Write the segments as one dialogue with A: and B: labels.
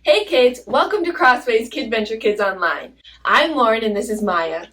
A: Hey kids, welcome to CrossWay's KidVenture Kids Online. I'm Lauren and this is Maya.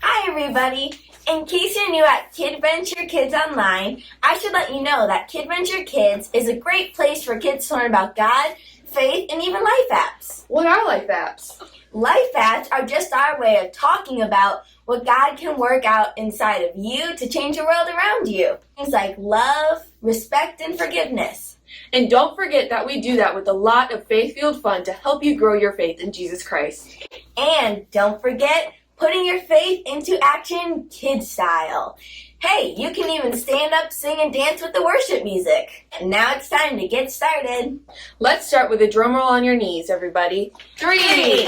B: Hi everybody! In case you're new at KidVenture Kids Online, I should let you know that KidVenture Kids is a great place for kids to learn about God, faith, and even life apps.
A: What are life apps?
B: Life apps are just our way of talking about what God can work out inside of you to change the world around you. Things like love, respect, and forgiveness.
A: And don't forget that we do that with a lot of faith-fueled fun to help you grow your faith in Jesus Christ.
B: And don't forget putting your faith into action KidStyle. Hey, you can even stand up, sing, and dance with the worship music. And now it's time to get started.
A: Let's start with a drum roll on your knees, everybody. 3, 2, 1.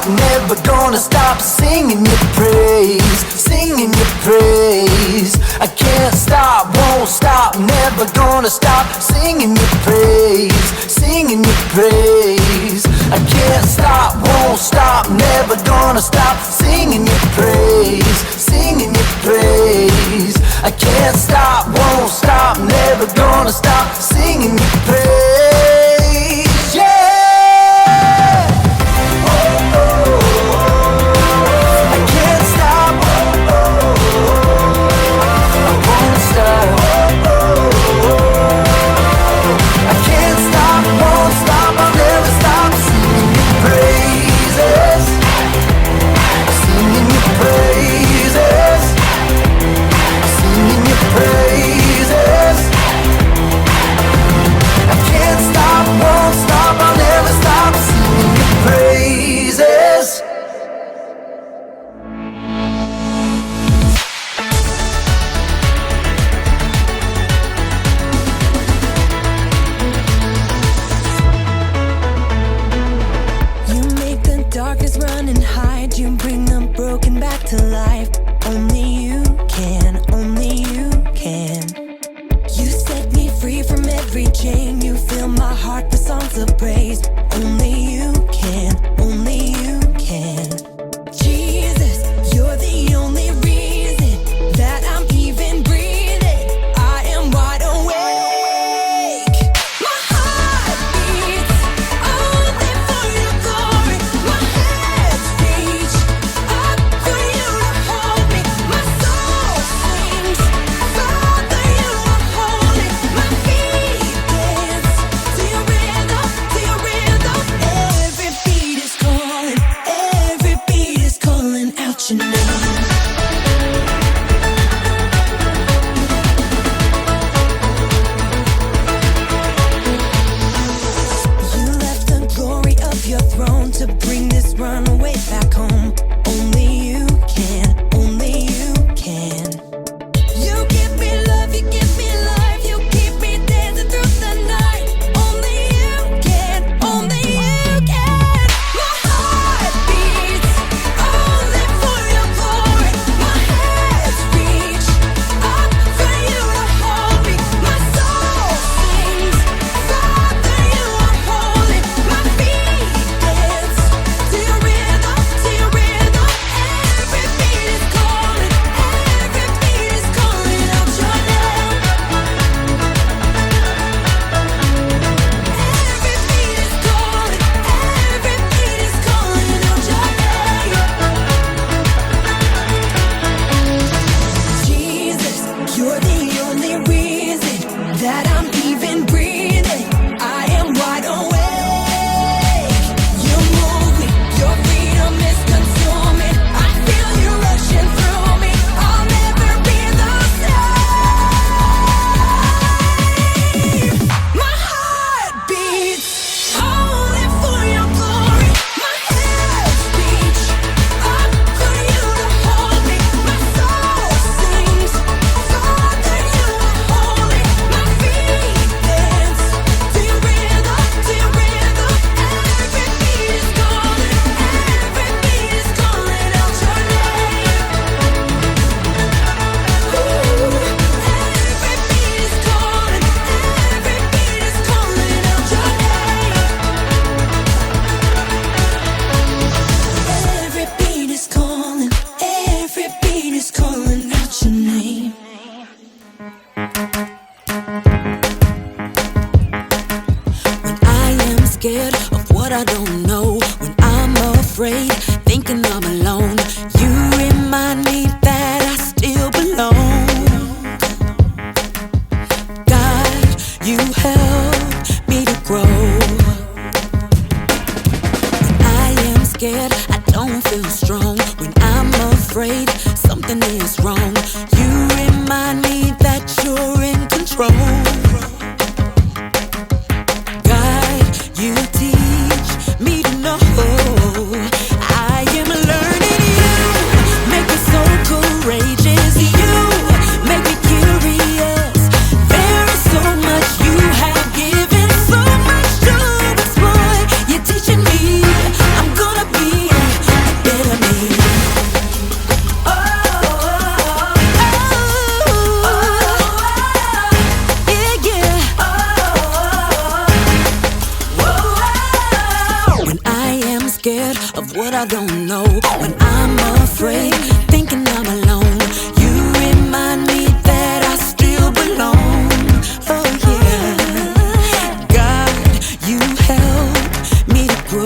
C: Never gonna stop singing your praise, singing your praise. I can't stop, won't stop, never gonna stop singing your praise, singing your praise. I can't stop, won't stop, never gonna stop singing your praise, singing your praise. I can't stop, won't stop, never gonna stop singing your praise. Yeah.
D: afraid something is wrong, you remind me that you're in control. God, you teach me to know I am learning you. Make me so courageous. You make me curious. There is so much you have given, so much to explore. You're teaching me. I'm gonna be a better me. Oh, oh, oh, oh, yeah, yeah. When I am scared of what I don't know, when I'm afraid, thinking I'm alone, you remind me that I still belong. Oh yeah, God, you help me to grow.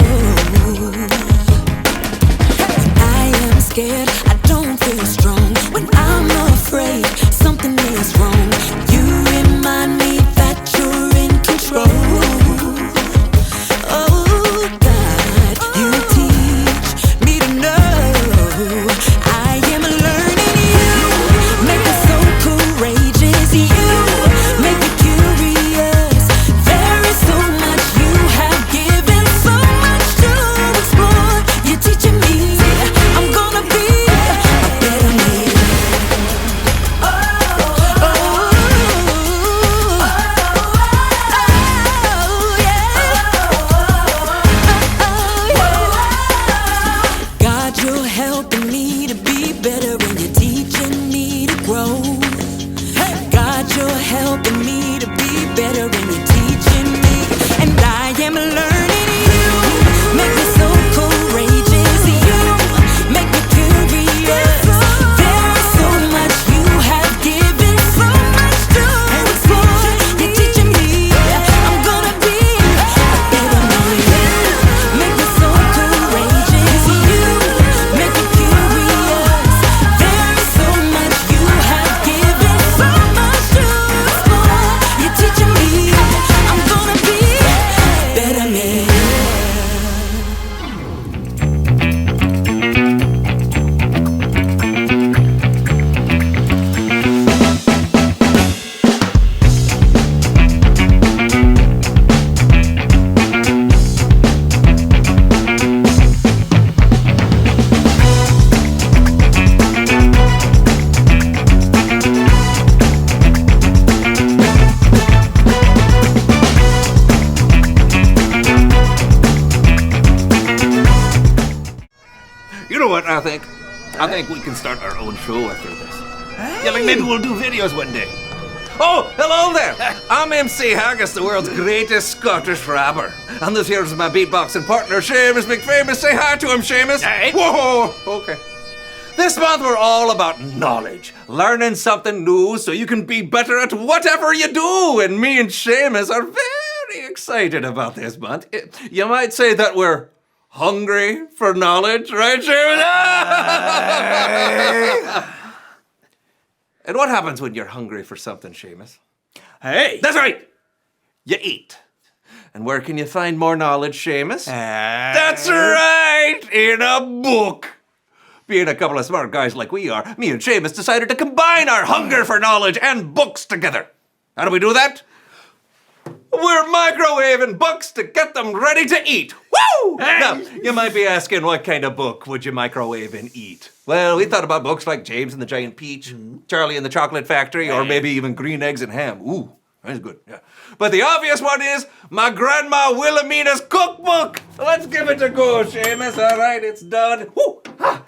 D: When I am scared, I don't feel strong. When I'm afraid, something is wrong. You remind me that you're in control. Oh God, you teach me to know I am learning you. Make me so courageous. You make me curious. There is so much you have given, so much to explore. You're teaching me. I'm gonna be a better me. Oh, oh, oh, yeah. God, you're helping me to be better and you're teaching me to grow. God, you're helping me to be better and you're teaching me. And I am learning you. Make me so courageous. You make me curious. There is so much you have given, so much to explore. You're teaching me. I'm gonna be a better me. Make me so courageous. You make me curious. There is so much you have given, so much to explore. You're teaching me. I'm gonna be a better me.
E: You know what I think? I think we can start our own show after this. Yeah, like maybe we'll do videos one day. Oh, hello there! I'm MC Haggis, the world's greatest Scottish rapper. And this here's my beatboxing partner, Seamus McFamous. Say hi to him, Seamus.
F: Hey.
E: Whoa, okay. This month we're all about knowledge. Learning something new so you can be better at whatever you do. And me and Seamus are very excited about this month. You might say that we're hungry for knowledge, right, Seamus? And what happens when you're hungry for something, Seamus?
F: Hey.
E: That's right! You eat. And where can you find more knowledge, Seamus? That's right! In a book! Being a couple of smart guys like we are, me and Seamus decided to combine our hunger for knowledge and books together. How do we do that? We're microwaving books to get them ready to eat. Woo!
F: Hey!
E: Now, you might be asking, what kind of book would you microwave and eat? Well, we thought about books like James and the Giant Peach, Charlie and the Chocolate Factory, or maybe even Green Eggs and Ham. Ooh, that's good, yeah. But the obvious one is my Grandma Wilhelmina's cookbook. Let's give it a go, Seamus. All right, it's done. Woo! Ah,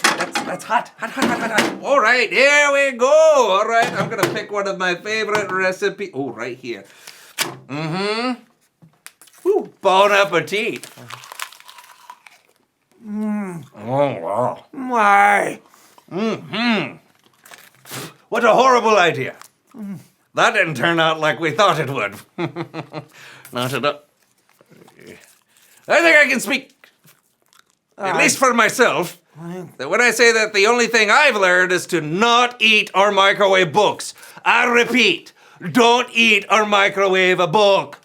E: that's hot. Hot. All right, here we go. All right, I'm going to pick one of my favorite recipes. Oh, right here. Woo, bon appetit. Oh, wow.
F: Why?
E: What a horrible idea. That didn't turn out like we thought it would. Not at all. I think I can speak, at least for myself, that when I say that the only thing I've learned is to not eat or microwave books. I repeat, don't eat or microwave a book.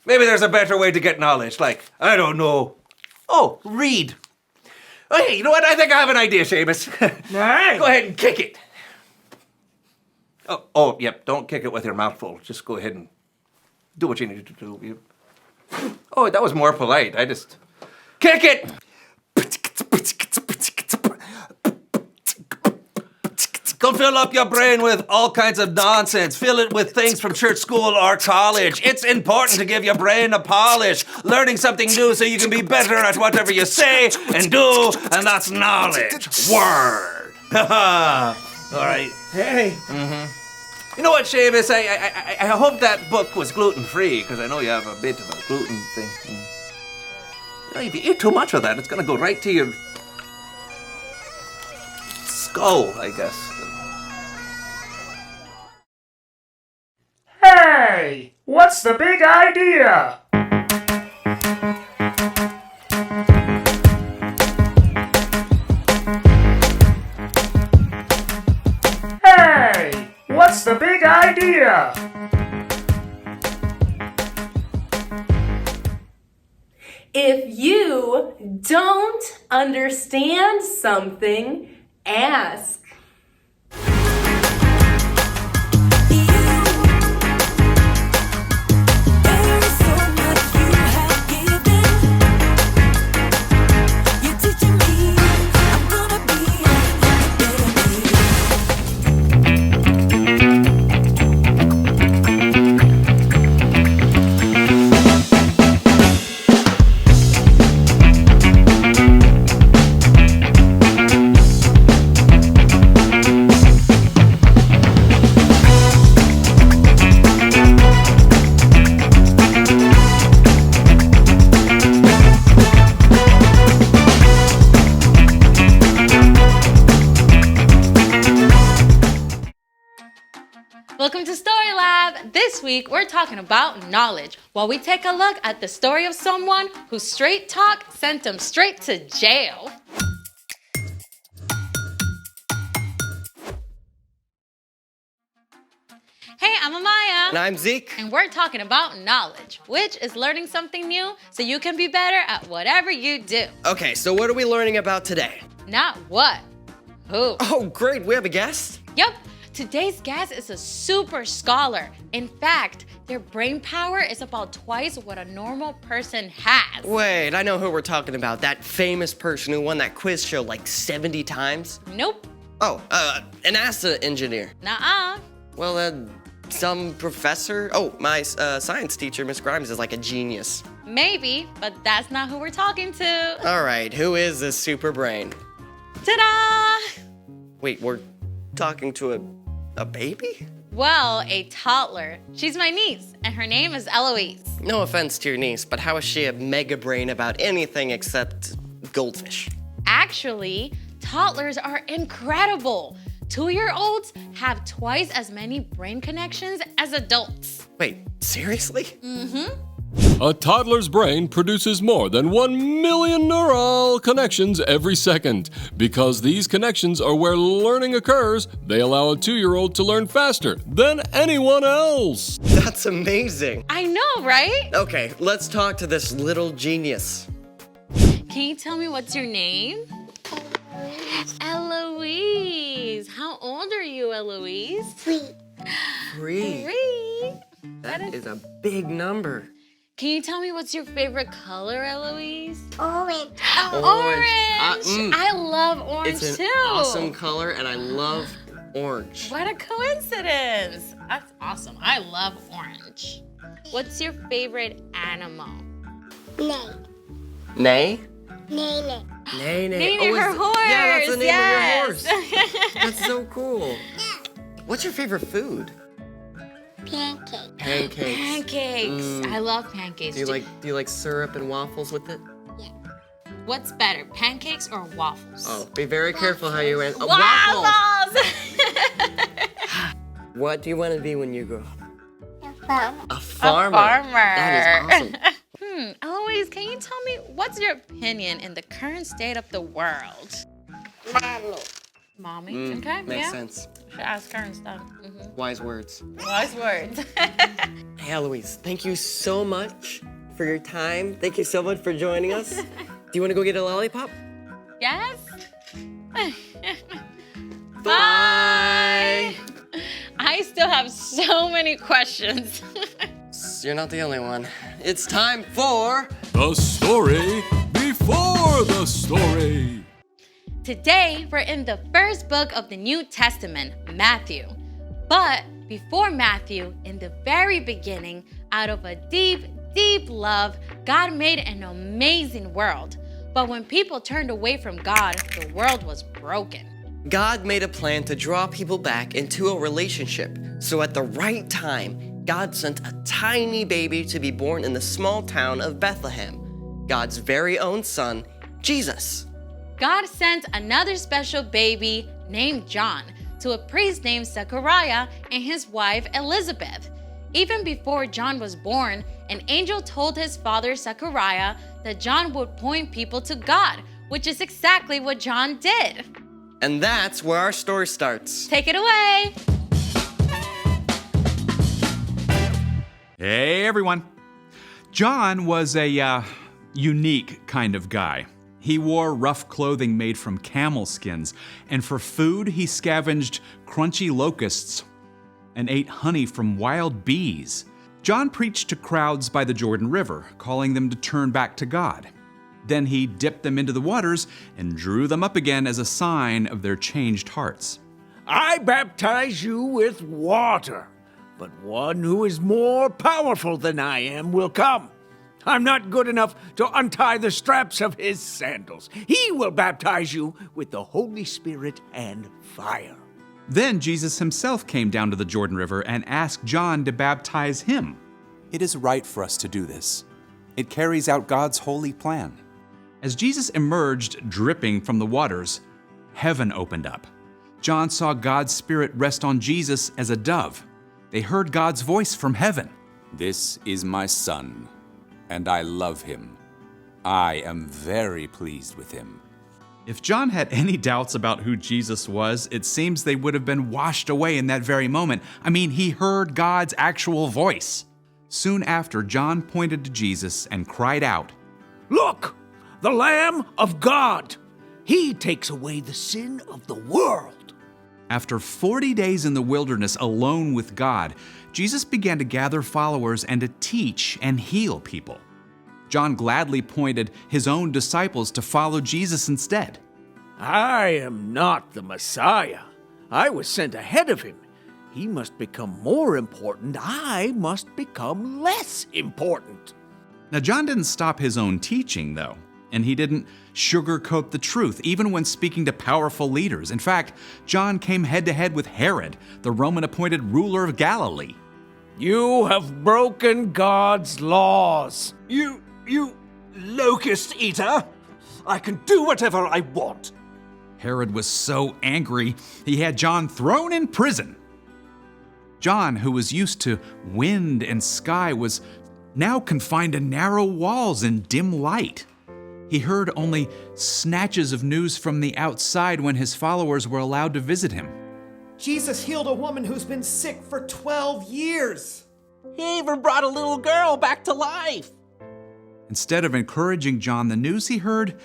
E: Maybe there's a better way to get knowledge, like, I don't know. Oh, read. Oh, hey, you know what? I think I have an idea, Seamus. Go ahead and kick it. Yep. Don't kick it with your mouth full. Just go ahead and do what you need to do. Oh, that was more polite. I just kick it. Go fill up your brain with all kinds of nonsense. Fill it with things from church, school, or college. It's important to give your brain a polish. Learning something new so you can be better at whatever you say and do, and that's knowledge. Word. All right.
F: Hey.
E: You know what, Seamus? I hope that book was gluten-free, because I know you have a bit of a gluten thing. You know, if you eat too much of that, it's going to go right to your skull, I guess.
F: Hey, what's the big idea? Hey, what's the big idea?
A: If you don't understand something, ask.
G: Welcome to Story Lab. This week we're talking about knowledge while we take a look at the story of someone whose straight talk sent him straight to jail. Hey, I'm Amaya.
H: And I'm Zeke.
G: And we're talking about knowledge, which is learning something new so you can be better at whatever you do.
H: Okay, so what are we learning about today?
G: Not what, who.
H: Oh, great, we have a guest?
G: Yep. Today's guest is a super scholar. In fact, their brain power is about twice what a normal person has.
H: Wait, I know who we're talking about. That famous person who won that quiz show like 70 times?
G: Nope.
H: Oh, an NASA engineer.
G: Nuh-uh.
H: Well, some professor? Oh, my science teacher, Miss Grimes, is like a genius.
G: Maybe, but that's not who we're talking to.
H: All right, who is this super brain?
G: Ta-da!
H: Wait, we're talking to a baby?
G: Well, a toddler. She's my niece, and her name is Eloise.
H: No offense to your niece, but how is she a mega brain about anything except goldfish?
G: Actually, toddlers are incredible. 2-year-olds have twice as many brain connections as adults.
H: Wait, seriously?
I: A toddler's brain produces more than 1 million neural connections every second. Because these connections are where learning occurs, they allow a 2-year-old to learn faster than anyone else.
H: That's amazing.
G: I know, right?
H: Okay, let's talk to this little genius.
G: Can you tell me what's your name? Eloise. How old are you, Eloise?
B: 3.
H: 3.
G: 3.
H: That is a big number.
G: Can you tell me what's your favorite color, Eloise?
B: Orange.
G: Orange. I love orange
H: It's an
G: too.
H: awesome color, and I love orange.
G: What a coincidence. That's awesome. I love orange. What's your favorite animal?
B: Nay.
H: Nay?
B: Nay, nay.
H: Nay, nay.
G: Name her horse.
H: Yeah, that's the name
G: yes.
H: of your horse. That's so cool. What's your favorite food?
B: Pancake.
H: Pancakes.
G: Pancakes. I love pancakes.
H: Do you like syrup and waffles with it?
G: What's better, pancakes or waffles?
H: Oh, be very careful how you answer.
G: Waffles!
H: What do you want to be when you grow up?
B: A farmer.
H: A farmer. That is awesome.
G: Eloise, can you tell me what's your opinion in the current state of the world?
B: Mommy.
G: Mommy? Okay,
H: Makes sense.
G: Should ask her and stuff.
H: Wise words.
G: Wise words.
H: Hey, Eloise, thank you so much for your time. Thank you so much for joining us. Do you want to go get a lollipop?
G: Yes? Bye! I still have so many questions.
H: You're not the only one. It's time for
I: The story before the story.
G: Today, we're in the first book of the New Testament, Matthew. But before Matthew, in the very beginning, out of a deep, deep love, God made an amazing world. But when people turned away from God, the world was broken.
H: God made a plan to draw people back into a relationship. So at the right time, God sent a tiny baby to be born in the small town of Bethlehem, God's very own son, Jesus.
G: God sent another special baby named John to a priest named Zechariah and his wife Elizabeth. Even before John was born, an angel told his father Zechariah that John would point people to God, which is exactly what John did.
H: And that's where our story starts.
G: Take it away!
J: Hey, everyone. John was a unique kind of guy. He wore rough clothing made from camel skins, and for food, he scavenged crunchy locusts and ate honey from wild bees. John preached to crowds by the Jordan River, calling them to turn back to God. Then he dipped them into the waters and drew them up again as a sign of their changed hearts.
F: I baptize you with water, but one who is more powerful than I am will come. I'm not good enough to untie the straps of his sandals. He will baptize you with the Holy Spirit and fire.
J: Then Jesus himself came down to the Jordan River and asked John to baptize him.
K: It is right for us to do this. It carries out God's holy plan.
J: As Jesus emerged dripping from the waters, heaven opened up. John saw God's Spirit rest on Jesus as a dove. They heard God's voice from heaven.
K: This is my son, and I love him. I am very pleased with him.
J: If John had any doubts about who Jesus was, it seems they would have been washed away in that very moment. I mean, he heard God's actual voice. Soon after, John pointed to Jesus and cried out,
F: Look, the Lamb of God. He takes away the sin of the world.
J: After 40 days in the wilderness alone with God, Jesus began to gather followers and to teach and heal people. John gladly pointed his own disciples to follow Jesus instead.
F: I am not the Messiah. I was sent ahead of him. He must become more important. I must become less important.
J: Now, John didn't stop his own teaching, though, and he didn't sugarcoat the truth, even when speaking to powerful leaders. In fact, John came head-to-head with Herod, the Roman-appointed ruler of Galilee.
F: You have broken God's laws.
E: You locust eater! I can do whatever I want.
J: Herod was so angry, he had John thrown in prison. John, who was used to wind and sky, was now confined to narrow walls and dim light. He heard only snatches of news from the outside when his followers were allowed to visit him.
L: Jesus healed a woman who's been sick for 12 years.
M: He even brought a little girl back to life.
J: Instead of encouraging John, the news he heard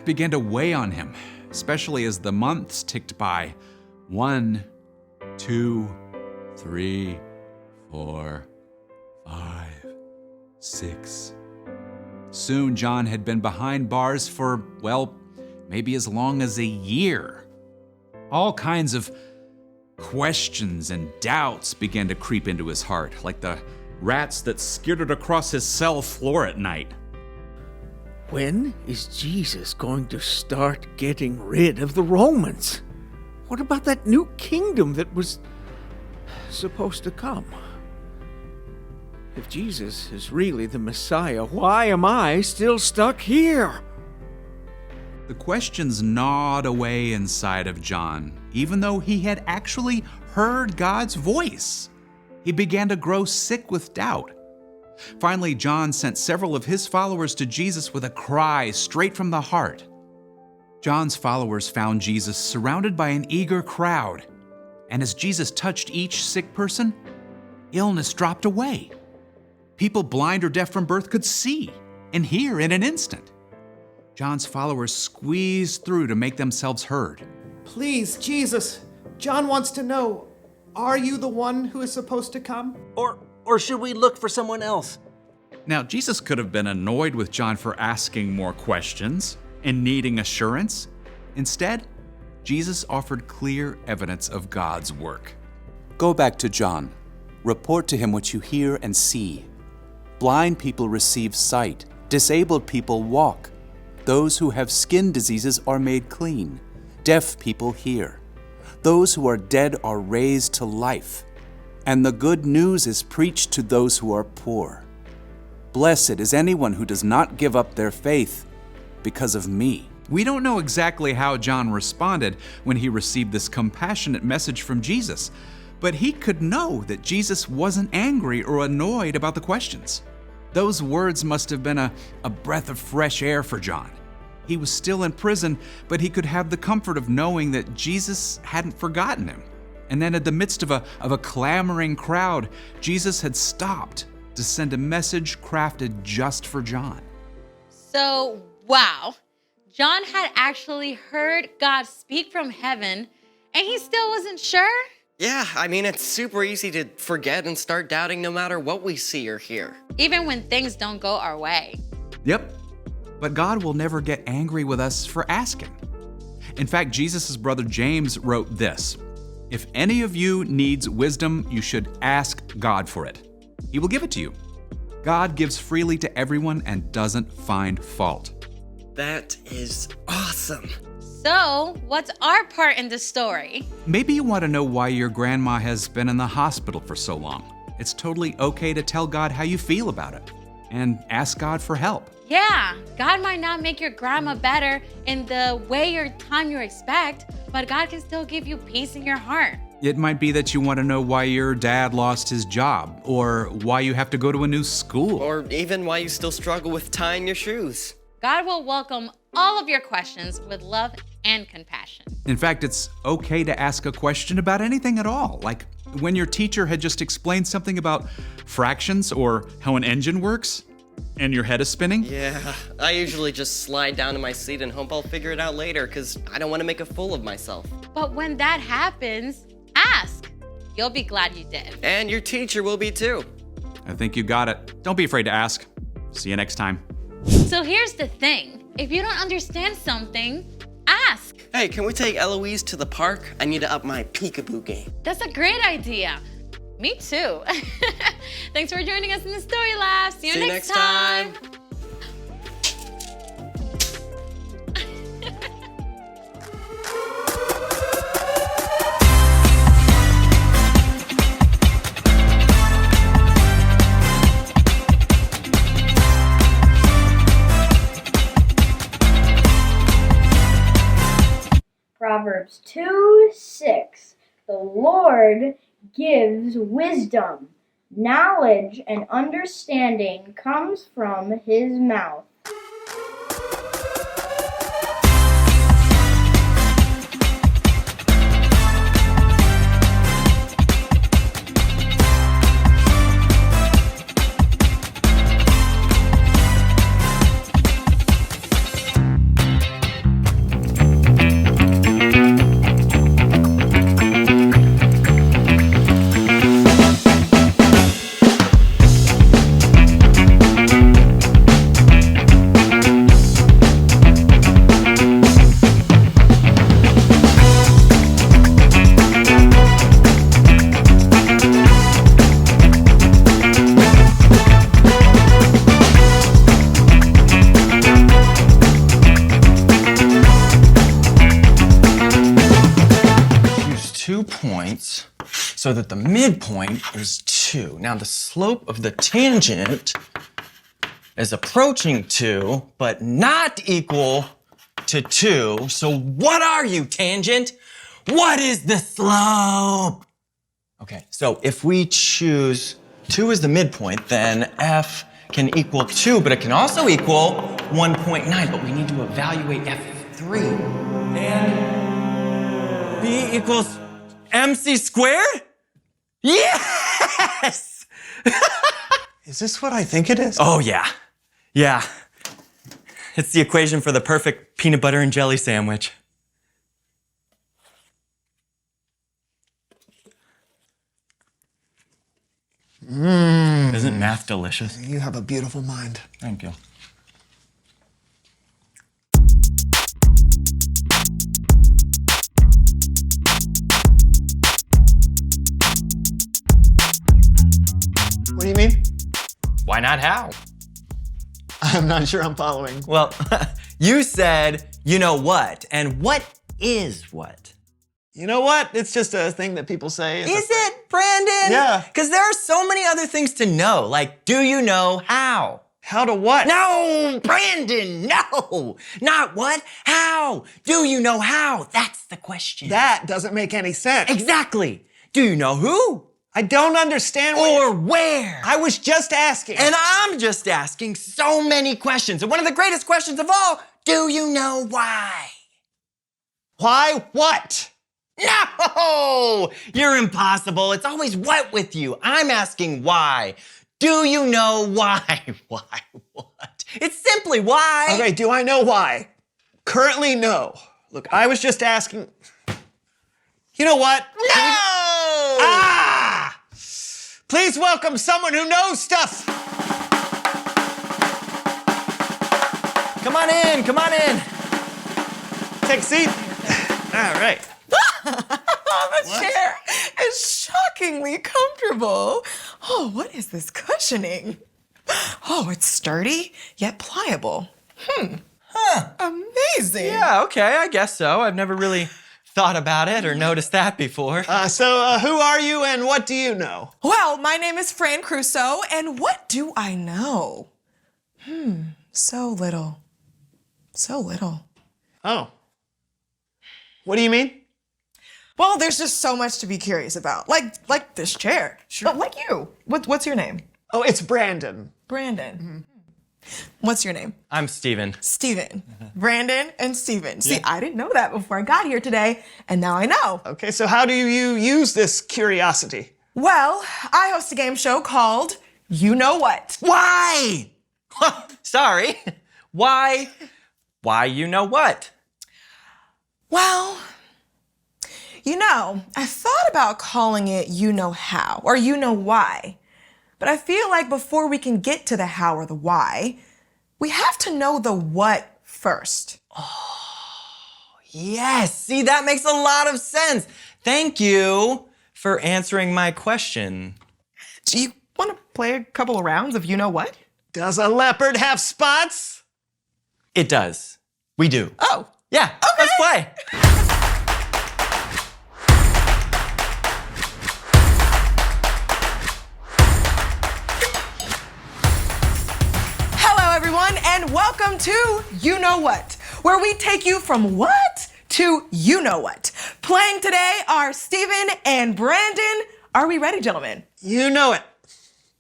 J: began to weigh on him, especially as the months ticked by. 1, 2, 3, 4, 5, 6. Soon John had been behind bars for, well, maybe as long as a year. All kinds of questions and doubts began to creep into his heart, like the rats that skittered across his cell floor at night.
F: When is Jesus going to start getting rid of the Romans? What about that new kingdom that was supposed to come? If Jesus is really the Messiah, why am I still stuck here?
J: The questions gnawed away inside of John, even though he had actually heard God's voice. He began to grow sick with doubt. Finally, John sent several of his followers to Jesus with a cry straight from the heart. John's followers found Jesus surrounded by an eager crowd, and as Jesus touched each sick person, illness dropped away. People blind or deaf from birth could see and hear in an instant. John's followers squeezed through to make themselves heard.
L: Please, Jesus, John wants to know, are you the one who is supposed to come?
M: Or should we look for someone else?
J: Now, Jesus could have been annoyed with John for asking more questions and needing assurance. Instead, Jesus offered clear evidence of God's work.
K: Go back to John. Report to him what you hear and see. Blind people receive sight. Disabled people walk. Those who have skin diseases are made clean. Deaf people hear. Those who are dead are raised to life. And the good news is preached to those who are poor. Blessed is anyone who does not give up their faith because of me.
J: We don't know exactly how John responded when he received this compassionate message from Jesus, but he could know that Jesus wasn't angry or annoyed about the questions. Those words must have been a breath of fresh air for John. He was still in prison, but he could have the comfort of knowing that Jesus hadn't forgotten him. And then in the midst of a clamoring crowd, Jesus had stopped to send a message crafted just for John.
G: So, wow. John had actually heard God speak from heaven, and he still wasn't sure?
H: Yeah, I mean, it's super easy to forget and start doubting no matter what we see or hear.
G: Even when things don't go our way.
J: Yep. But God will never get angry with us for asking. In fact, Jesus' brother James wrote this: "If any of you needs wisdom, you should ask God for it. He will give it to you. God gives freely to everyone and doesn't find fault."
H: That is awesome.
G: So, what's our part in the story?
J: Maybe you want to know why your grandma has been in the hospital for so long. It's totally okay to tell God how you feel about it and ask God for help.
G: Yeah, God might not make your grandma better in the way or time you expect, but God can still give you peace in your heart.
J: It might be that you want to know why your dad lost his job, or why you have to go to a new school.
H: Or even why you still struggle with tying your shoes.
G: God will welcome all of your questions with love and compassion.
J: In fact, it's okay to ask a question about anything at all, like when your teacher had just explained something about fractions or how an engine works, and your head is spinning.
H: Yeah, I usually just slide down to my seat and hope I'll figure it out later because I don't want to make a fool of myself.
G: But when that happens, ask. You'll be glad you did.
H: And your teacher will be too.
J: I think you got it. Don't be afraid to ask. See you next time.
G: So here's the thing. If you don't understand something, ask.
H: Hey, can we take Eloise to the park? I need to up my peekaboo game.
G: That's a great idea. Me too. Thanks for joining us in the Story Lab. See you next time.
N: Proverbs 2:6. The Lord gives wisdom. Knowledge and understanding comes from his mouth.
O: So that the midpoint is 2. Now the slope of the tangent is approaching 2, but not equal to 2. So what are you, tangent? What is the slope? Okay, so if we choose 2 as the midpoint, then f can equal 2, but it can also equal 1.9, but we need to evaluate f3. And b equals mc squared? Yes!
L: Is this what I think it is?
O: Oh, yeah. Yeah. It's the equation for the perfect peanut butter and jelly sandwich. Isn't math delicious?
L: You have a beautiful mind.
O: Thank you.
L: What do you mean?
O: Why not how?
L: I'm not sure I'm following.
O: Well, you said, you know what, and what is what?
L: You know what? It's just a thing that people say.
O: Is it, Brandon?
L: Yeah.
O: Because there are so many other things to know, like, do you know how?
L: How to what?
O: No, Brandon, no! Not what, how? Do you know how? That's the question.
L: That doesn't make any sense.
O: Exactly. Do you know who?
L: I don't understand
O: Or where?
L: I was just asking.
O: And I'm just asking so many questions. And one of the greatest questions of all, do you know why?
L: Why what?
O: No! You're impossible. It's always what with you. I'm asking why. Do you know why? Why? What? It's simply why.
L: Okay, do I know why? Currently, no. Look, I was just asking. You know what?
O: No!
L: Please welcome someone who knows stuff.
O: Come on in, come on in.
L: Take a seat. All right.
P: The chair is shockingly comfortable. Oh, what is this cushioning? Oh, it's sturdy yet pliable. Amazing.
O: Yeah, okay, I guess so. I've never really thought about it or noticed that before.
L: So who are you and what do you know?
P: Well, my name is Fran Crusoe, and what do I know? So little. So little.
L: Oh. What do you mean?
P: Well, there's just so much to be curious about. Like this chair. Sure. Like you. What's your name?
L: Oh, it's Brandon.
P: Brandon. What's your name?
O: I'm Steven.
P: Steven. Brandon and Steven. See, I didn't know that before I got here today, and now I know.
L: Okay, so how do you use this curiosity?
P: Well, I host a game show called You Know What.
O: Why? Sorry. Why? Why you know what?
P: Well, I thought about calling it You Know How, or You Know Why. But I feel like before we can get to the how or the why, we have to know the what first.
O: Yes, see, that makes a lot of sense. Thank you for answering my question.
P: Do you want to play a couple of rounds of You Know What?
L: Does a leopard have spots?
O: It does. We do.
P: Oh.
O: Yeah, okay. Let's play.
P: Hello, everyone, and welcome to You Know What, where we take you from what to you know what. Playing today are Steven and Brandon. Are we ready, gentlemen?
L: You know it.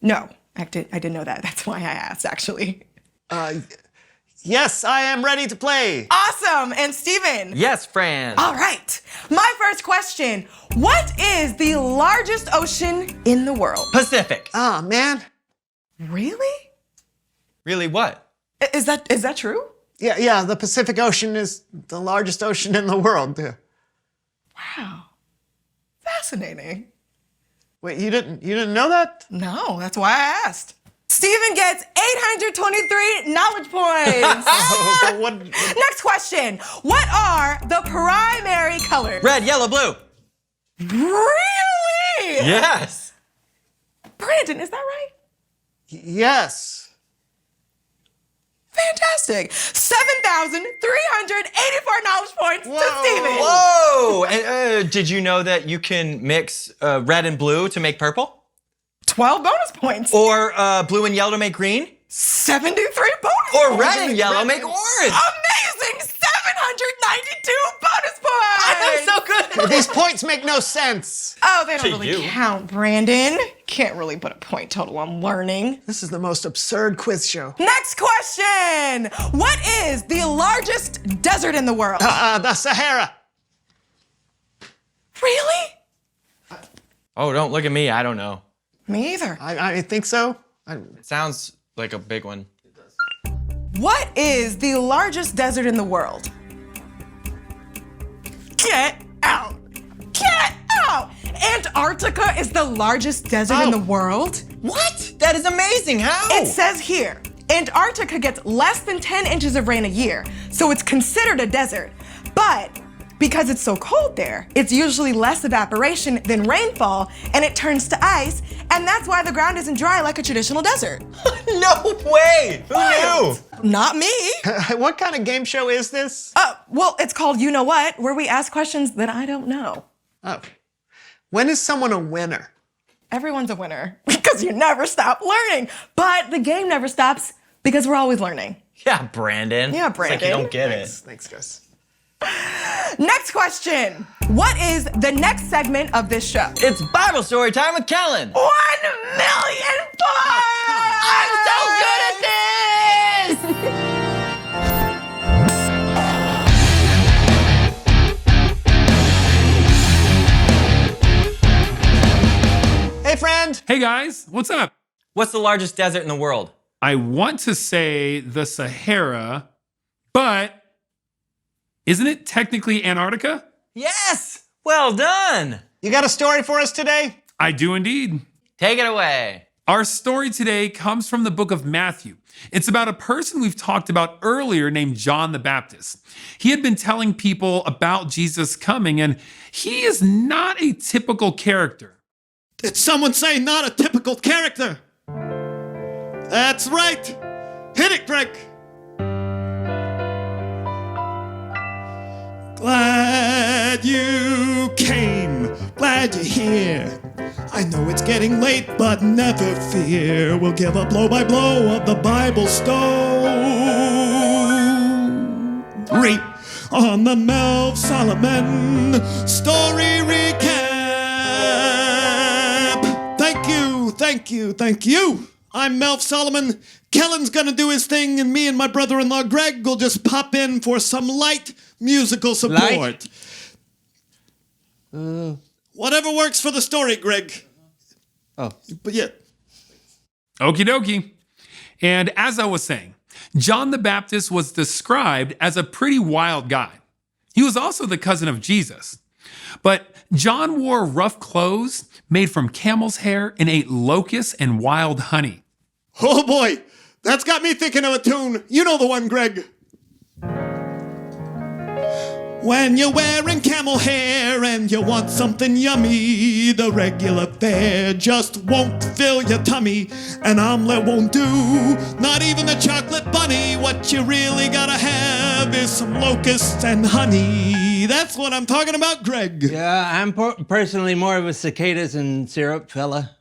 P: No, I didn't know that. That's why I asked, actually.
L: Yes, I am ready to play.
P: Awesome. And Steven?
O: Yes, Fran.
P: All right. My first question. What is the largest ocean in the world?
O: Pacific.
L: Ah, man.
P: Really?
O: Really what?
P: Is that true?
L: Yeah, the Pacific Ocean is the largest ocean in the world. Yeah.
P: Wow. Fascinating.
L: Wait, you didn't know that?
P: No, that's why I asked. Steven gets 823 knowledge points. Next question. What are the primary colors?
O: Red, yellow, blue.
P: Really?
O: Yes.
P: Brandon, is that right?
L: Yes.
P: Fantastic. 7,384 knowledge points to Steven.
O: Whoa. And did you know that you can mix red and blue to make purple?
P: 12 bonus points.
O: Or blue and yellow to make green?
P: 73 bonus
O: Or
P: points.
O: red and yellow make orange.
P: Amazing. 792 bonus points.
O: I'm so good.
L: These points make no sense.
P: Oh, they don't
O: To
P: really
O: you.
P: count, Brandon. Can't really put a point total on learning.
L: This is the most absurd quiz show.
P: Next question. What is the largest desert in the world?
L: The Sahara.
P: Really?
O: Oh, don't look at me. I don't know.
P: Me either.
L: I think so.
O: It sounds like a big one.
P: What is the largest desert in the world? Get out! Get out! Antarctica is the largest desert in the world.
O: What? That is amazing. How?
P: It says here, Antarctica gets less than 10 inches of rain a year, so it's considered a desert. But because it's so cold there, it's usually less evaporation than rainfall, and it turns to ice, and that's why the ground isn't dry like a traditional desert.
O: No way! Who knew?
P: Not me.
L: What kind of game show is this?
P: Well, it's called You Know What, where we ask questions that I don't know.
L: Oh. When is someone a winner?
P: Everyone's a winner because you never stop learning. But the game never stops because we're always learning.
O: Yeah, Brandon.
P: Yeah,
O: It's like you
P: Brandon.
O: don't get it.
L: Thanks, guys.
P: Next question. What is the next segment of this show?
O: It's Bible story time with Kellen.
P: 1 million points! I'm so good at this!
L: Hey, friend.
Q: Hey, guys. What's up?
O: What's the largest desert in the world?
Q: I want to say the Sahara, but isn't it technically Antarctica?
O: Yes! Well done!
L: You got a story for us today?
Q: I do indeed.
O: Take it away.
Q: Our story today comes from the book of Matthew. It's about a person we've talked about earlier named John the Baptist. He had been telling people about Jesus coming, and he is not a typical character.
R: Did someone say not a typical character? That's right. Hit it, Greg. Glad you came. Glad you're here. I know it's getting late, but never fear. We'll give a blow-by-blow of the Bible story on the Melv Solomon Story Recap. Thank you. I'm Melv Solomon. Kellen's gonna do his thing, and me and my brother-in-law Greg will just pop in for some light musical support. Whatever works for the story, Greg.
M: Oh.
R: But yeah.
Q: Okie dokie. And as I was saying, John the Baptist was described as a pretty wild guy. He was also the cousin of Jesus. But John wore rough clothes made from camel's hair and ate locusts and wild honey.
R: Oh boy, that's got me thinking of a tune. You know the one, Greg. When you're wearing camel hair and you want something yummy, the regular fare just won't fill your tummy. An omelet won't do, not even a chocolate bunny. What you really gotta have is some locusts and honey. That's what I'm talking about, Greg.
M: Yeah, I'm personally more of a cicadas and syrup fella.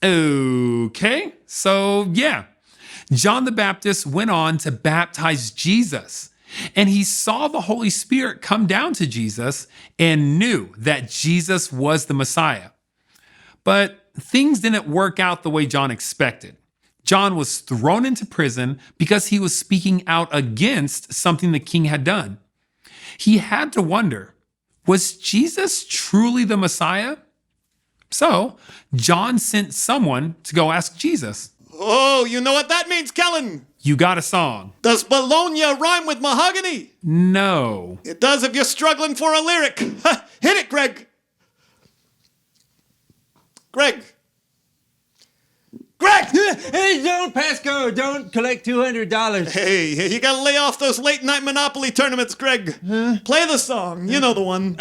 Q: Okay, so yeah. John the Baptist went on to baptize Jesus, and he saw the Holy Spirit come down to Jesus and knew that Jesus was the Messiah. But things didn't work out the way John expected. John was thrown into prison because he was speaking out against something the king had done. He had to wonder, was Jesus truly the Messiah? So John sent someone to go ask Jesus.
R: Oh, you know what that means, Kellen?
Q: You got a song.
R: Does Bologna rhyme with mahogany?
Q: No.
R: It does if you're struggling for a lyric. Hit it, Greg. Greg.
M: Hey, don't pass go. Don't collect $200.
R: Hey, you gotta lay off those late night Monopoly tournaments, Greg. Play the song. You know the one.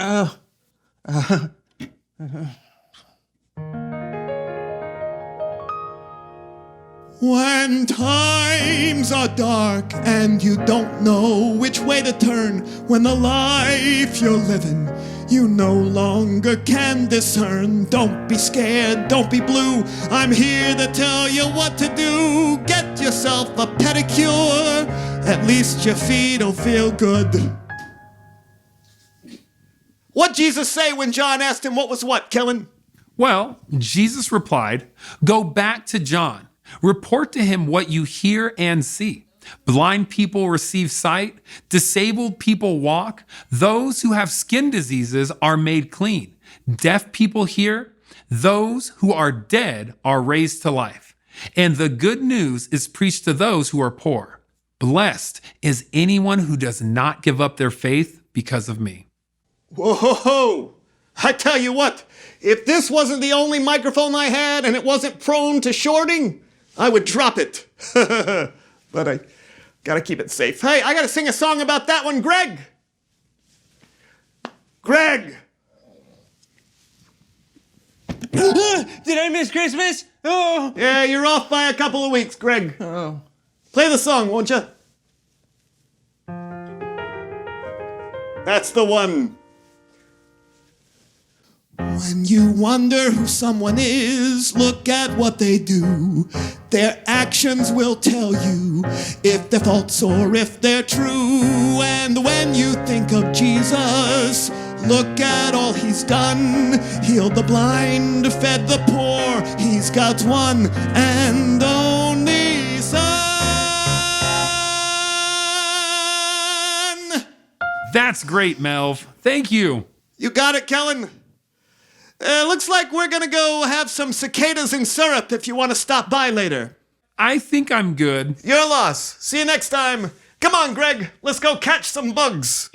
R: When times are dark and you don't know which way to turn, when the life you're living you no longer can discern, don't be scared, don't be blue. I'm here to tell you what to do. Get yourself a pedicure, at least your feet'll feel good. What'd Jesus say when John asked him what was what, Kellen?
Q: Well, Jesus replied, "Go back to John. Report to him what you hear and see. Blind people receive sight, disabled people walk, those who have skin diseases are made clean, deaf people hear, those who are dead are raised to life, And the good news is preached to those who are poor. Blessed is anyone who does not give up their faith because of me.
L: Whoa! I tell you what, if this wasn't the only microphone I had and it wasn't prone to shorting, I would drop it. But I gotta keep it safe. Hey, I gotta sing a song about that one, Greg! Greg!
M: Did I miss Christmas? Oh!
L: Yeah, you're off by a couple of weeks, Greg.
M: Oh.
L: Play the song, won't you? That's the one.
R: When you wonder who someone is, look at what they do. Their actions will tell you if they're false or if they're true. And when you think of Jesus, look at all he's done. Healed the blind, fed the poor. He's God's one and only Son.
Q: That's great, Melv. Thank you.
L: You got it, Kellen? Looks like we're gonna go have some cicadas and syrup if you want to stop by later.
Q: I think I'm good.
L: Your loss. See you next time. Come on, Greg. Let's go catch some bugs.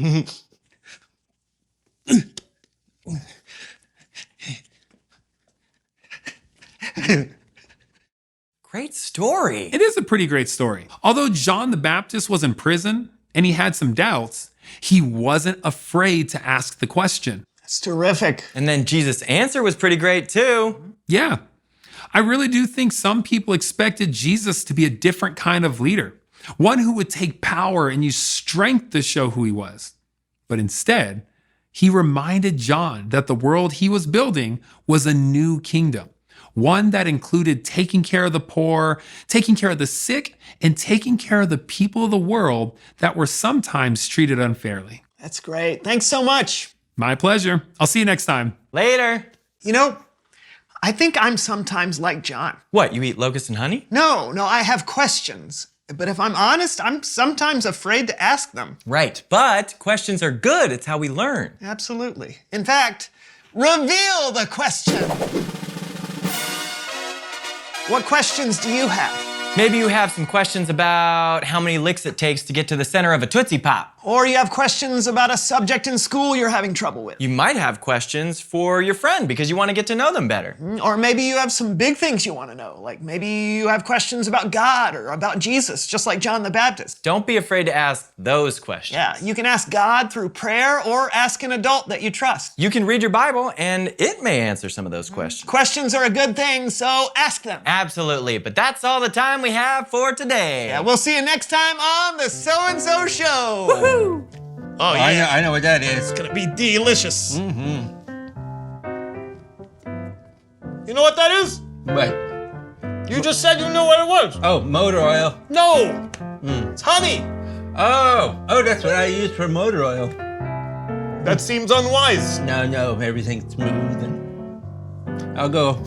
O: Great story.
Q: It is a pretty great story. Although John the Baptist was in prison and he had some doubts, he wasn't afraid to ask the question.
L: That's terrific.
O: And then Jesus' answer was pretty great too.
Q: Yeah. I really do think some people expected Jesus to be a different kind of leader, one who would take power and use strength to show who he was. But instead, he reminded John that the world he was building was a new kingdom, one that included taking care of the poor, taking care of the sick, and taking care of the people of the world that were sometimes treated unfairly.
L: That's great. Thanks so much.
Q: My pleasure. I'll see you next time.
O: Later.
L: You know, I think I'm sometimes like John.
O: What, you eat locusts and honey?
L: No, I have questions. But if I'm honest, I'm sometimes afraid to ask them.
O: Right, but questions are good. It's how we learn.
L: Absolutely. In fact, reveal the question. What questions do you have?
O: Maybe you have some questions about how many licks it takes to get to the center of a Tootsie Pop.
L: Or you have questions about a subject in school you're having trouble with.
O: You might have questions for your friend because you want to get to know them better.
L: Or maybe you have some big things you want to know. Like maybe you have questions about God or about Jesus, just like John the Baptist.
O: Don't be afraid to ask those questions.
L: Yeah, you can ask God through prayer or ask an adult that you trust.
O: You can read your Bible and it may answer some of those questions.
L: Questions are a good thing, so ask them.
O: Absolutely, but that's all the time we have for today.
L: Yeah, we'll see you next time on the So-and-So Show. Woohoo! Oh yeah,
M: I know what that is.
L: It's gonna be delicious.
M: Mm-hmm.
L: You know what that is?
M: What?
L: You just said you knew what it was.
M: Oh, motor oil.
L: No, it's honey.
M: Oh, that's what I use for motor oil.
L: That seems unwise.
M: No, everything's smooth and I'll go.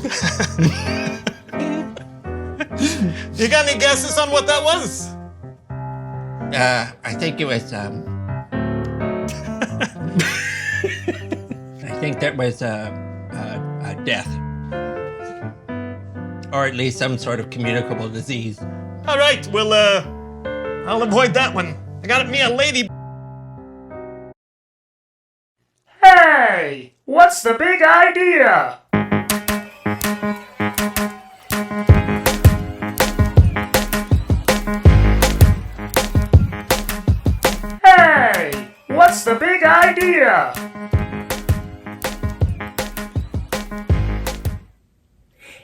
L: You got any guesses on what that was?
M: I think it was, I think that was, death. Or at least some sort of communicable disease.
L: All right, well, I'll avoid that one. I got me a lady.
S: Hey, what's the big idea? Hey, what's the big idea?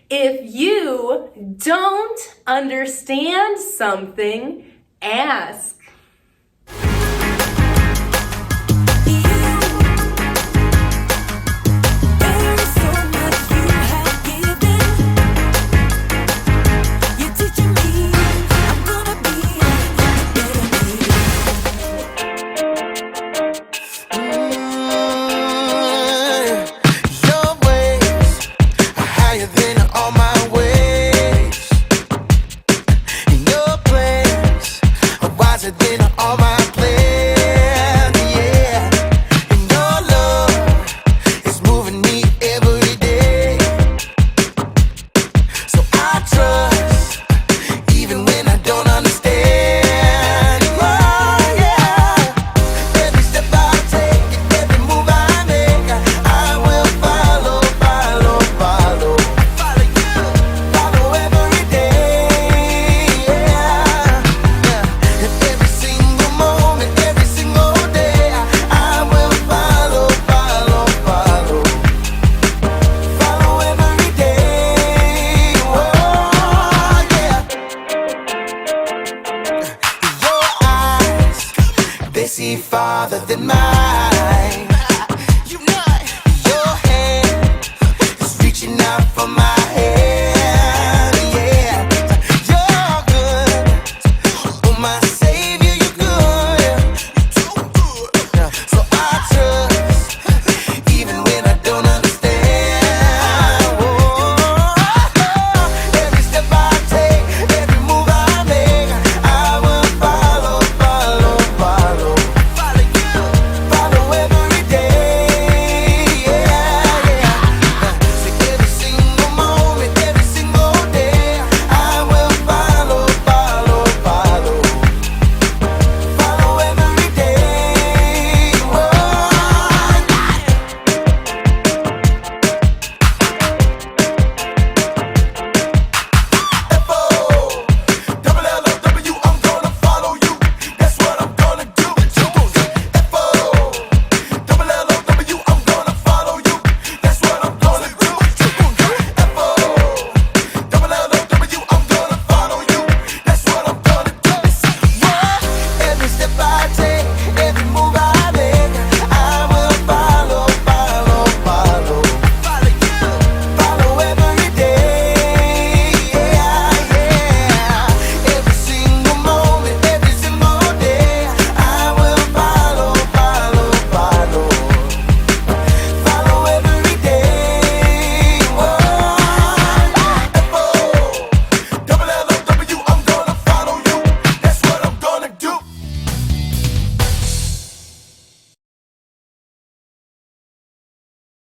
A: If you don't understand something, ask.